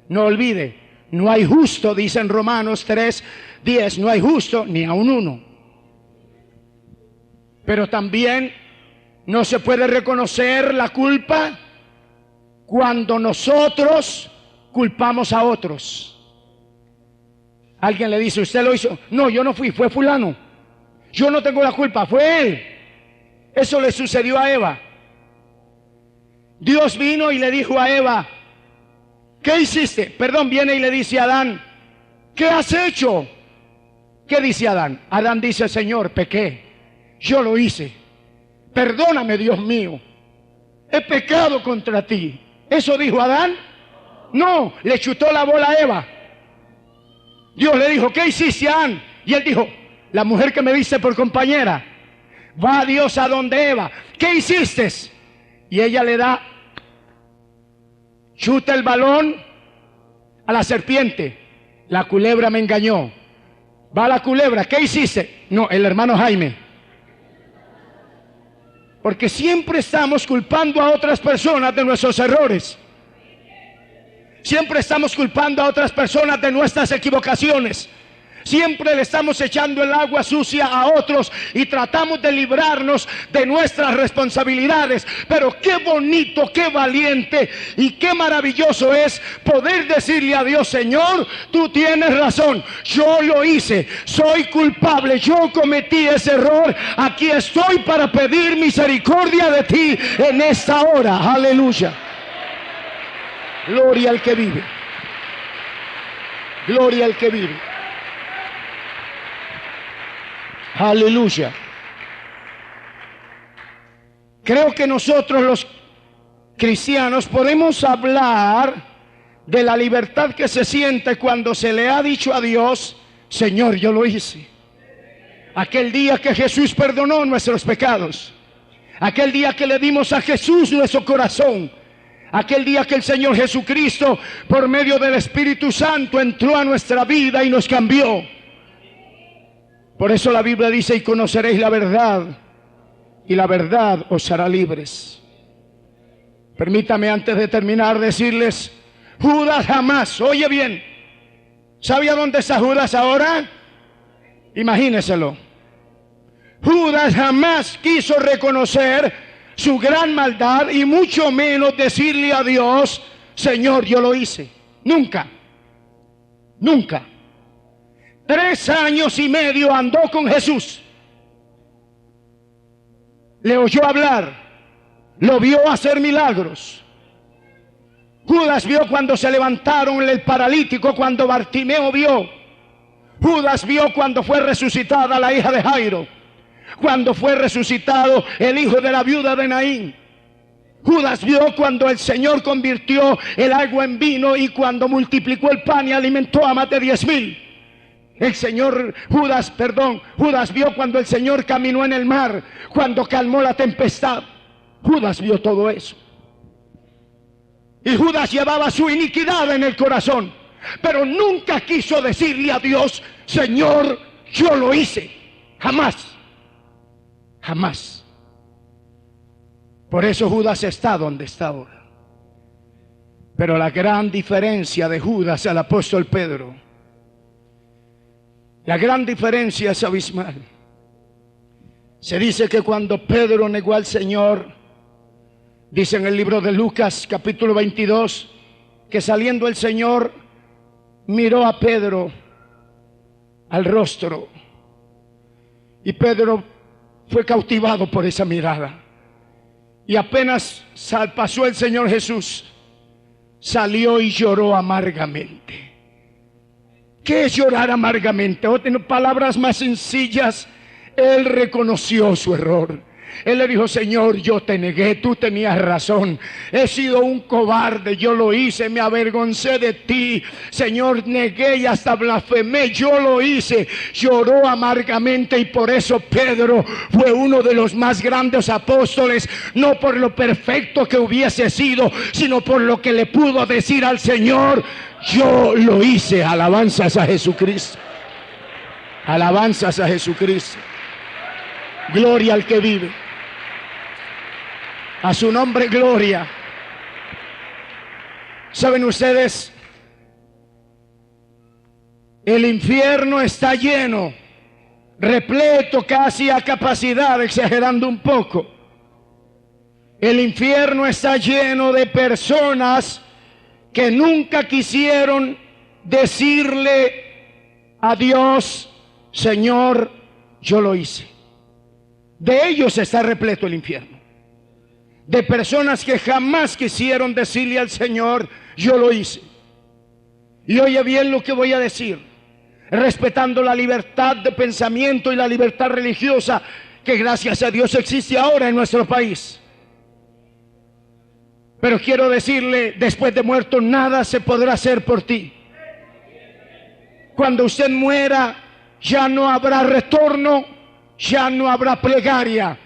No olvide, no hay justo, dice en Romanos 3:10, no hay justo ni aun uno. Pero también no se puede reconocer la culpa cuando nosotros culpamos a otros. Alguien le dice, usted lo hizo. No, yo no fui, fue fulano. Yo no tengo la culpa, fue él. Eso le sucedió a Eva. Dios vino y le dijo a Eva, ¿qué hiciste? Perdón, viene y le dice a Adán, ¿qué has hecho? ¿Qué dice Adán? Adán dice, Señor, pequé, yo lo hice. Perdóname, Dios mío, he pecado contra ti. ¿Eso dijo Adán? No, le chutó la bola a Eva. Dios le dijo, ¿qué hiciste, Adán? Y él dijo, la mujer que me diste por compañera. Va Dios a donde Eva, ¿qué hiciste? Y ella le da, chuta el balón a la serpiente. La culebra me engañó. Va la culebra, ¿qué hiciste? No, el hermano Jaime. Porque siempre estamos culpando a otras personas de nuestros errores. Siempre estamos culpando a otras personas de nuestras equivocaciones. Siempre le estamos echando el agua sucia a otros y tratamos de librarnos de nuestras responsabilidades. Pero qué bonito, qué valiente y qué maravilloso es poder decirle a Dios, Señor, tú tienes razón, yo lo hice, soy culpable, yo cometí ese error, aquí estoy para pedir misericordia de ti en esta hora. Aleluya. Gloria al que vive. Gloria al que vive. Aleluya. Creo que nosotros los cristianos podemos hablar de la libertad que se siente cuando se le ha dicho a Dios, Señor, yo lo hice. Aquel día que Jesús perdonó nuestros pecados, aquel día que le dimos a Jesús nuestro corazón, aquel día que el Señor Jesucristo por medio del Espíritu Santo entró a nuestra vida y nos cambió. Por eso la Biblia dice, y conoceréis la verdad, y la verdad os hará libres. Permítame antes de terminar decirles, Judas jamás, oye bien, ¿sabe a dónde está Judas ahora? Imagíneselo. Judas jamás quiso reconocer su gran maldad y mucho menos decirle a Dios, Señor, yo lo hice. Nunca, nunca. 3 años y medio andó con Jesús. Le oyó hablar, lo vio hacer milagros. Judas vio cuando se levantaron el paralítico, cuando Bartimeo vio. Judas vio cuando fue resucitada la hija de Jairo, cuando fue resucitado el hijo de la viuda de Naín. Judas vio cuando el Señor convirtió el agua en vino y cuando multiplicó el pan y alimentó a más de 10,000. Judas vio cuando el Señor caminó en el mar, cuando calmó la tempestad. Judas vio todo eso. Y Judas llevaba su iniquidad en el corazón, pero nunca quiso decirle a Dios, Señor, yo lo hice. Jamás. Jamás. Por eso Judas está donde está ahora. Pero la gran diferencia de Judas al apóstol Pedro, la gran diferencia es abismal. Se dice que cuando Pedro negó al Señor, dice en el libro de Lucas capítulo 22, que saliendo el Señor miró a Pedro al rostro, y Pedro fue cautivado por esa mirada. Y apenas pasó el Señor Jesús, salió y lloró amargamente. ¿Qué es llorar amargamente? O en palabras más sencillas, él reconoció su error. Él le dijo: Señor, yo te negué, tú tenías razón, he sido un cobarde, yo lo hice, me avergoncé de ti, Señor, negué y hasta blasfemé, yo lo hice. Lloró amargamente, y por eso Pedro fue uno de los más grandes apóstoles, no por lo perfecto que hubiese sido, sino por lo que le pudo decir al Señor: yo lo hice. Alabanzas a Jesucristo, alabanzas a Jesucristo. Gloria al que vive. A su nombre, gloria. ¿Saben ustedes? El infierno está lleno, repleto casi a capacidad, exagerando un poco. El infierno está lleno de personas que nunca quisieron decirle a Dios: Señor, yo lo hice. De ellos está repleto el infierno. De personas que jamás quisieron decirle al Señor: yo lo hice. Y oye bien lo que voy a decir, respetando la libertad de pensamiento y la libertad religiosa que gracias a Dios existe ahora en nuestro país. Pero quiero decirle, después de muerto nada se podrá hacer por ti. Cuando usted muera, ya no habrá retorno, ya no habrá plegaria,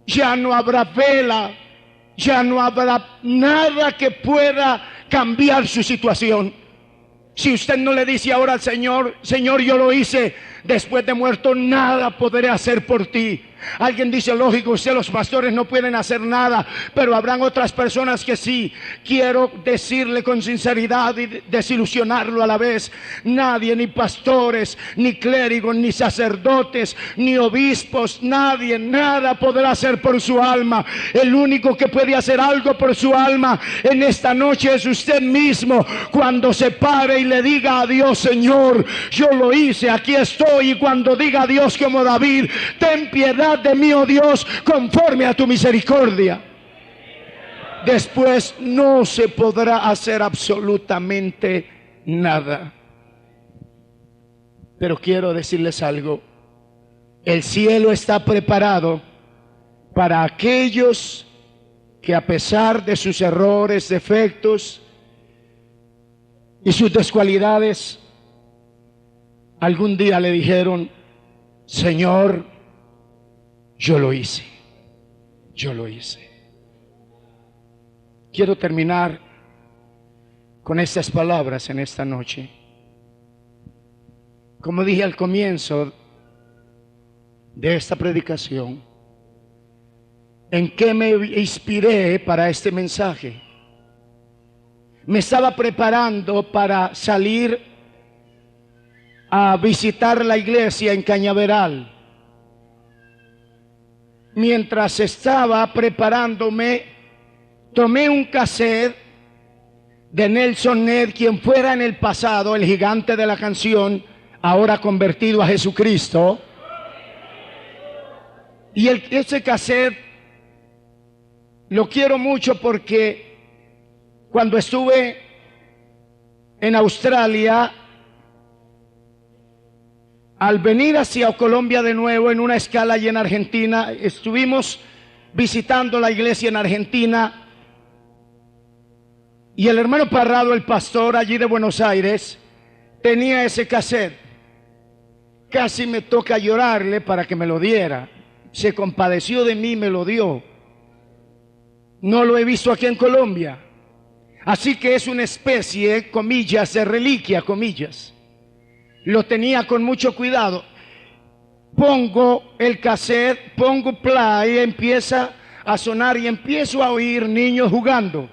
ya no habrá vela, ya no habrá nada que pueda cambiar su situación. Si usted no le dice ahora al Señor: Señor, yo lo hice, después de muerto nada podré hacer por ti. Alguien dice: lógico, usted, los pastores no pueden hacer nada, pero habrán otras personas que sí. Quiero decirle con sinceridad y desilusionarlo a la vez: nadie, ni pastores, ni clérigos, ni sacerdotes, ni obispos, nadie, nada podrá hacer por su alma. El único que puede hacer algo por su alma en esta noche es usted mismo, cuando se pare y le diga a Dios: Señor, yo lo hice, aquí estoy. Y cuando diga a Dios como David: ten piedad de mí, oh Dios, conforme a tu misericordia. Después no se podrá hacer absolutamente nada. Pero quiero decirles algo: el cielo está preparado para aquellos que, a pesar de sus errores, defectos y sus descualidades, algún día le dijeron: Señor, yo lo hice, yo lo hice. Quiero terminar con estas palabras en esta noche. Como dije al comienzo de esta predicación, ¿en qué me inspiré para este mensaje? Me estaba preparando para salir a visitar la iglesia en Cañaveral. Mientras estaba preparándome, tomé un cassette de Nelson Ned, quien fuera en el pasado el gigante de la canción, ahora convertido a Jesucristo. Y ese cassette lo quiero mucho porque cuando estuve en Australia, al venir hacia Colombia de nuevo en una escala allí en Argentina, estuvimos visitando la iglesia en Argentina, y el hermano Parrado, el pastor allí de Buenos Aires, tenía ese cassette. Casi me toca llorarle para que me lo diera. Se compadeció de mí y me lo dio. No lo he visto aquí en Colombia. Así que es una especie, comillas, de reliquia, comillas. Lo tenía con mucho cuidado. pongo el cassette, pongo play, empieza a sonar y empiezo a oír niños jugando.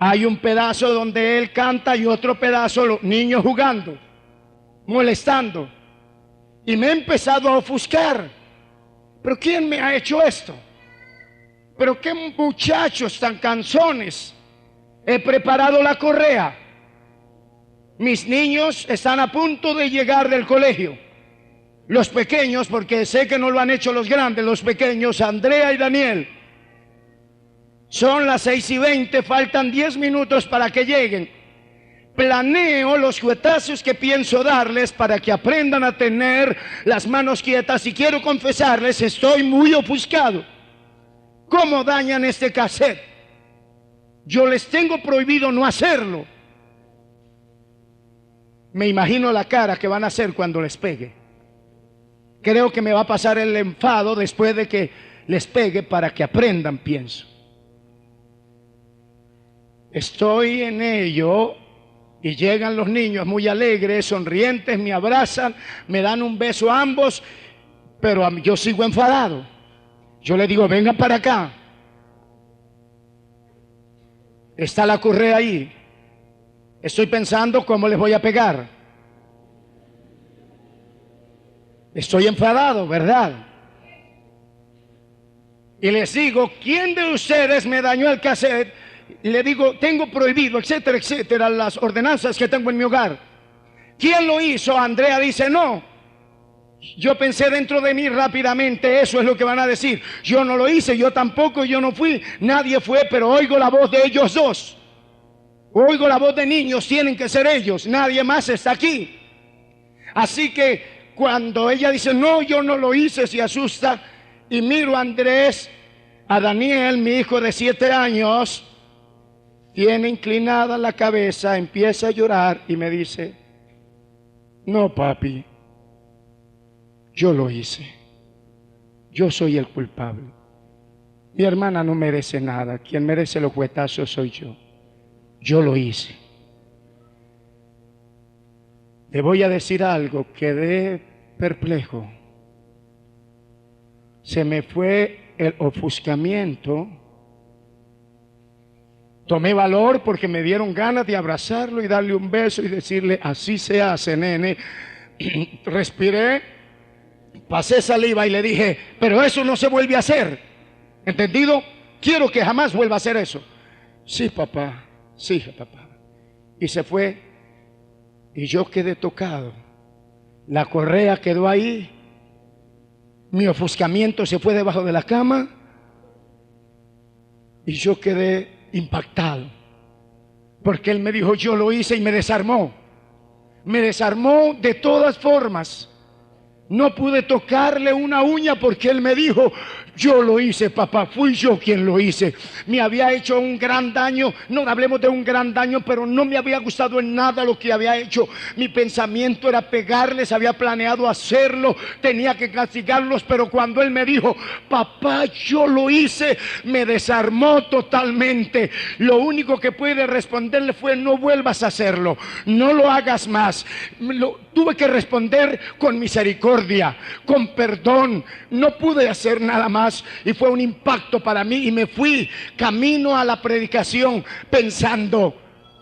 Hay un pedazo donde él canta y otro pedazo los niños jugando, molestando. Y me he empezado a ofuscar. ¿Pero quién me ha hecho esto? ¿Pero qué muchachos tan cansones? He preparado la correa. Mis niños están a punto de llegar del colegio. Los pequeños, porque sé que no lo han hecho los grandes, los pequeños, Andrea y Daniel. Son las 6:20, faltan 10 minutos para que lleguen. Planeo los juguetazos que pienso darles para que aprendan a tener las manos quietas, y quiero confesarles, estoy muy ofuscado. ¿Cómo dañan este cassette? Yo les tengo prohibido no hacerlo. Me imagino la cara que van a hacer cuando les pegue. Creo que me va a pasar el enfado después de que les pegue para que aprendan, pienso. Estoy en ello y llegan los niños muy alegres, sonrientes, me abrazan, me dan un beso a ambos, pero yo sigo enfadado. Yo le digo, vengan para acá. Está la correa ahí. Estoy pensando cómo les voy a pegar. Estoy enfadado, ¿verdad? Y les digo, ¿quién de ustedes me dañó el cassette? Y le digo, tengo prohibido, etcétera, etcétera, las ordenanzas que tengo en mi hogar. ¿Quién lo hizo? Andrea dice, no. Yo pensé dentro de mí rápidamente, eso es lo que van a decir. Yo no lo hice, yo tampoco, yo no fui, nadie fue, pero oigo la voz de ellos dos. Oigo la voz de niños, tienen que ser ellos, nadie más está aquí. Así que cuando ella dice, no, yo no lo hice, se asusta. Y miro a Andrés, a Daniel, mi hijo de 7 años, tiene inclinada la cabeza, empieza a llorar y me dice, no, papi, yo lo hice. Yo soy el culpable. Mi hermana no merece nada. Quien merece los juguetazos soy yo. Yo lo hice. Le voy a decir algo, quedé perplejo. Se me fue el ofuscamiento. Tomé valor porque me dieron ganas de abrazarlo y darle un beso y decirle, así se hace, nene. Respiré, pasé saliva y le dije, pero eso no se vuelve a hacer. ¿Entendido? Quiero que jamás vuelva a hacer eso. Sí, papá. Sí, papá. Y se fue. Y yo quedé tocado. La correa quedó ahí. Mi ofuscamiento se fue debajo de la cama. Y yo quedé impactado. Porque él me dijo, yo lo hice, y me desarmó. Me desarmó de todas formas. No pude tocarle una uña porque él me dijo, yo lo hice, papá, fui yo quien lo hice. Me había hecho un gran daño, no hablemos de un gran daño, pero no me había gustado en nada lo que había hecho. Mi pensamiento era pegarles, había planeado hacerlo, tenía que castigarlos, pero cuando él me dijo, papá, yo lo hice, me desarmó totalmente. Lo único que pude responderle fue, no vuelvas a hacerlo, no lo hagas más. Tuve que responder con misericordia, con perdón. No pude hacer nada más y fue un impacto para mí, y me fui camino a la predicación pensando,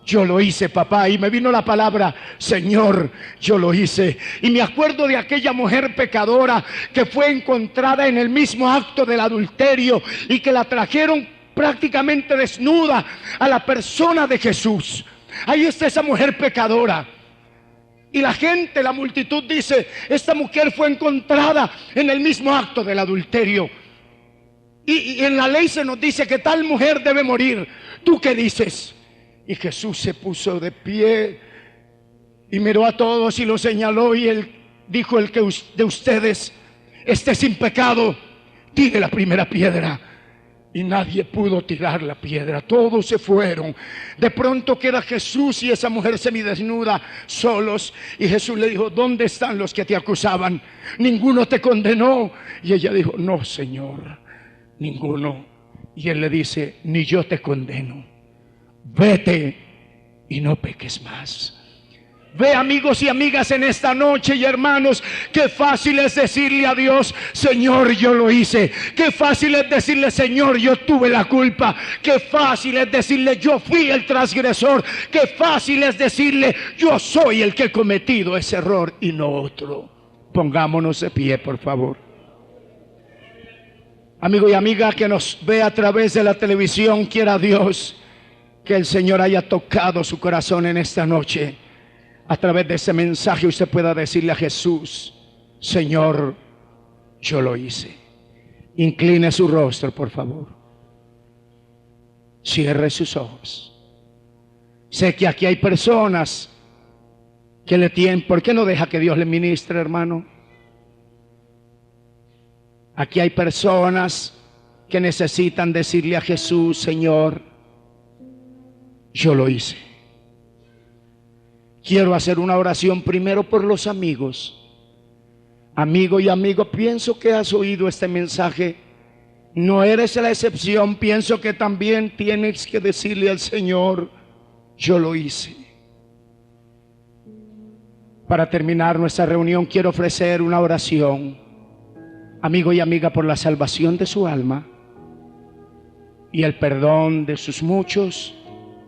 yo lo hice, papá. Y me vino la palabra, Señor, yo lo hice. Y me acuerdo de aquella mujer pecadora que fue encontrada en el mismo acto del adulterio y que la trajeron prácticamente desnuda a la persona de Jesús. Ahí está esa mujer pecadora. Y la gente, la multitud dice, esta mujer fue encontrada en el mismo acto del adulterio. Y en la ley se nos dice que tal mujer debe morir. ¿Tú qué dices? Y Jesús se puso de pie y miró a todos y los señaló, y él dijo, el que de ustedes esté sin pecado, tire la primera piedra. Y nadie pudo tirar la piedra, todos se fueron. De pronto queda Jesús y esa mujer semidesnuda, solos. Y Jesús le dijo, ¿dónde están los que te acusaban? ¿Ninguno te condenó? Y ella dijo, no, Señor, ninguno. Y él le dice, ni yo te condeno, vete y no peques más. Ve, amigos y amigas, en esta noche y hermanos, qué fácil es decirle a Dios: Señor, yo lo hice. Qué fácil es decirle: Señor, yo tuve la culpa. Qué fácil es decirle: yo fui el transgresor. Qué fácil es decirle: yo soy el que he cometido ese error y no otro. Pongámonos de pie, por favor. Amigo y amiga que nos ve a través de la televisión, quiera Dios que el Señor haya tocado su corazón en esta noche. A través de ese mensaje usted pueda decirle a Jesús: Señor, yo lo hice. Incline su rostro, por favor. Cierre sus ojos. Sé que aquí hay personas que le tienen. ¿Por qué no deja que Dios le ministre, hermano? Aquí hay personas que necesitan decirle a Jesús: Señor, yo lo hice. Quiero hacer una oración primero por los amigos. Amigo y amigo, pienso que has oído este mensaje. No eres la excepción. Pienso que también tienes que decirle al Señor: yo lo hice. Para terminar nuestra reunión, quiero ofrecer una oración, amigo y amiga, por la salvación de su alma y el perdón de sus muchos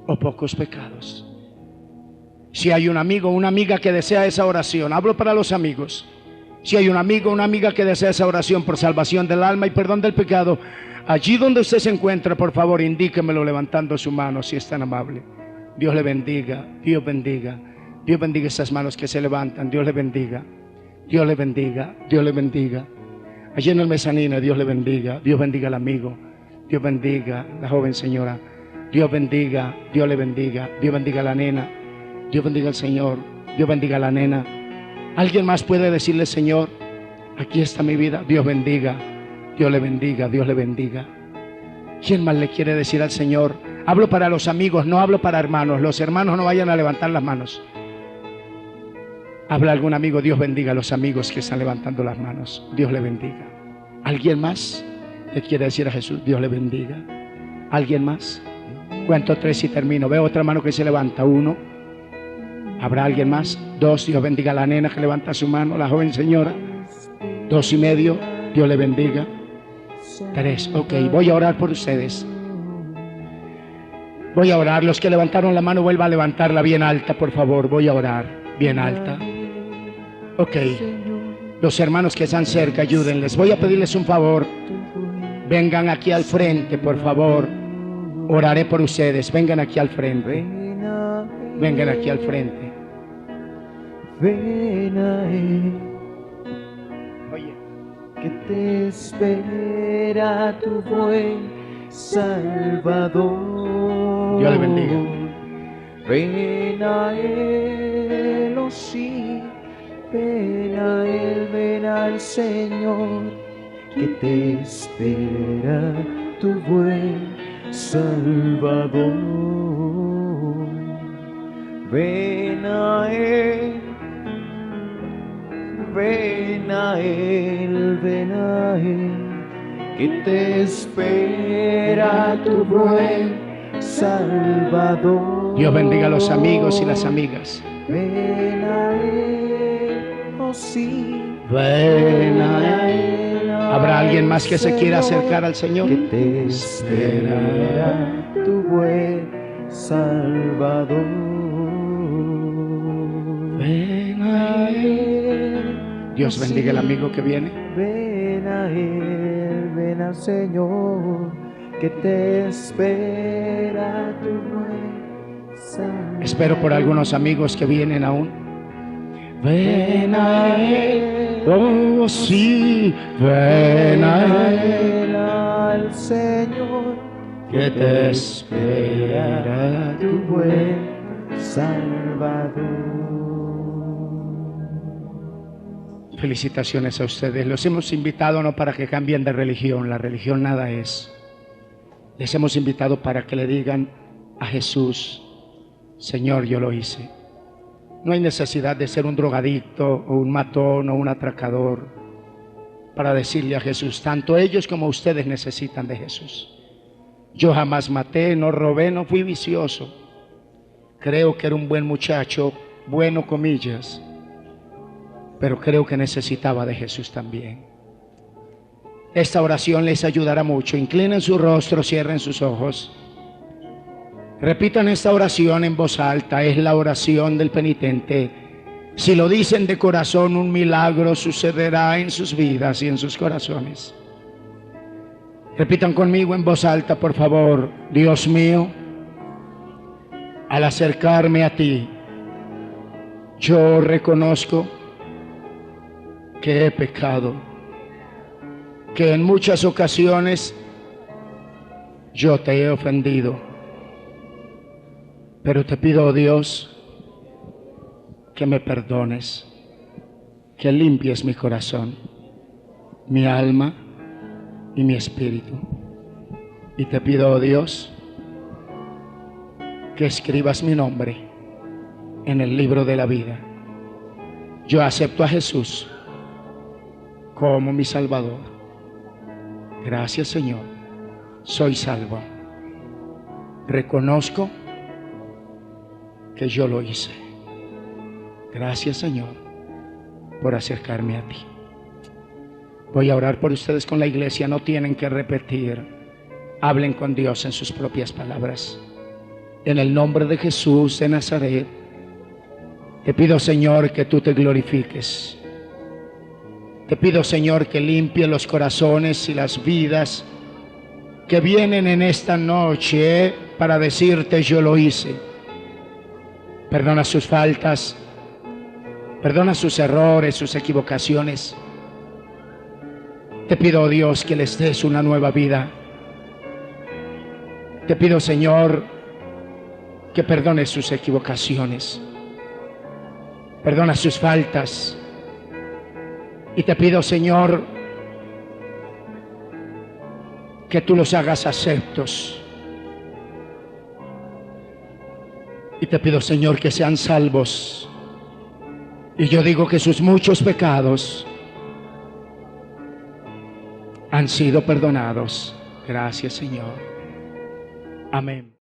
o pocos pecados. Si hay un amigo o una amiga que desea esa oración, hablo para los amigos. Si hay un amigo o una amiga que desea esa oración por salvación del alma y perdón del pecado, allí donde usted se encuentra, por favor, indíquemelo levantando su mano, si es tan amable. Dios le bendiga, Dios bendiga. Dios bendiga esas manos que se levantan. Dios le bendiga, Dios le bendiga, Dios le bendiga. Allí en el mezanino, Dios le bendiga. Dios bendiga al amigo, Dios bendiga la joven señora. Dios bendiga, Dios le bendiga. Dios bendiga a la nena, Dios bendiga al Señor. Dios bendiga a la nena. ¿Alguien más puede decirle: Señor, aquí está mi vida? Dios bendiga, Dios le bendiga, Dios le bendiga. ¿Quién más le quiere decir al Señor? Hablo para los amigos, no hablo para hermanos. Los hermanos no vayan a levantar las manos. Habla algún amigo: Dios bendiga a los amigos que están levantando las manos. Dios le bendiga. ¿Alguien más le quiere decir a Jesús: Dios le bendiga? ¿Alguien más? Cuento 3 y termino. Veo otra mano que se levanta. 1. ¿Habrá alguien más? 2. Dios bendiga a la nena que levanta su mano, la joven señora. 2 y medio. Dios le bendiga. 3. Ok, voy a orar por ustedes. Voy a orar. Los que levantaron la mano, vuelva a levantarla bien alta, por favor. Voy a orar bien alta. Ok. Los hermanos que están cerca, ayúdenles. Voy a pedirles un favor. Vengan aquí al frente, por favor. Oraré por ustedes. Vengan aquí al frente. Vengan aquí al frente. Ven a Él, Oye, que te espera tu buen Salvador. Dios le bendiga. Ven a Él, oh sí, ven a Él, ven al Señor, que te espera tu buen Salvador. Ven a Él, ven a Él, ven a Él, que te espera tu buen Salvador. Dios bendiga a los amigos y las amigas. Ven a Él, oh sí, Ven a Él. ¿Habrá alguien más que se quiera acercar al Señor? que te espera tu buen Salvador. Ven a Él. Dios bendiga al amigo que viene. Ven a Él, ven al Señor, que te espera tu buen Salvador. Espero por algunos amigos que vienen aún. Ven a Él, oh sí, ven a Él, al Señor, que te espera tu buen Salvador. Felicitaciones a ustedes. Los hemos invitado no para que cambien de religión, la religión nada es. Les hemos invitado para que le digan a Jesús: Señor, yo lo hice. No hay necesidad de ser un drogadicto o un matón o un atracador para decirle a Jesús. Tanto ellos como ustedes necesitan de Jesús. Yo jamás maté, no robé, no fui vicioso. Creo que era un buen muchacho, bueno, comillas, pero creo que necesitaba de Jesús también. Esta oración les ayudará mucho. Inclinen su rostro, cierren sus ojos. Repitan esta oración en voz alta. Es la oración del penitente. Si lo dicen de corazón, un milagro sucederá en sus vidas y en sus corazones. Repitan conmigo en voz alta, por favor. Dios mío, al acercarme a ti, yo reconozco que he pecado, que en muchas ocasiones yo te he ofendido, pero te pido, oh Dios, que me perdones, que limpies mi corazón, mi alma y mi espíritu. Y te pido, oh Dios, que escribas mi nombre en el libro de la vida. Yo acepto a Jesús como mi Salvador. Gracias, Señor. Soy salvo. Reconozco que yo lo hice. Gracias, Señor, por acercarme a ti. Voy a orar por ustedes con la iglesia. No tienen que repetir. Hablen con Dios en sus propias palabras. En el nombre de Jesús de Nazaret, te pido, Señor, que tú te glorifiques. Te pido, Señor, que limpie los corazones y las vidas que vienen en esta noche para decirte: yo lo hice. Perdona sus faltas, perdona sus errores, sus equivocaciones. Te pido, oh Dios, que les des una nueva vida. Te pido, Señor, que perdones sus equivocaciones, perdona sus faltas. Y te pido, Señor, que tú los hagas aceptos. Y te pido, Señor, que sean salvos. Y yo digo que sus muchos pecados han sido perdonados. Gracias, Señor. Amén.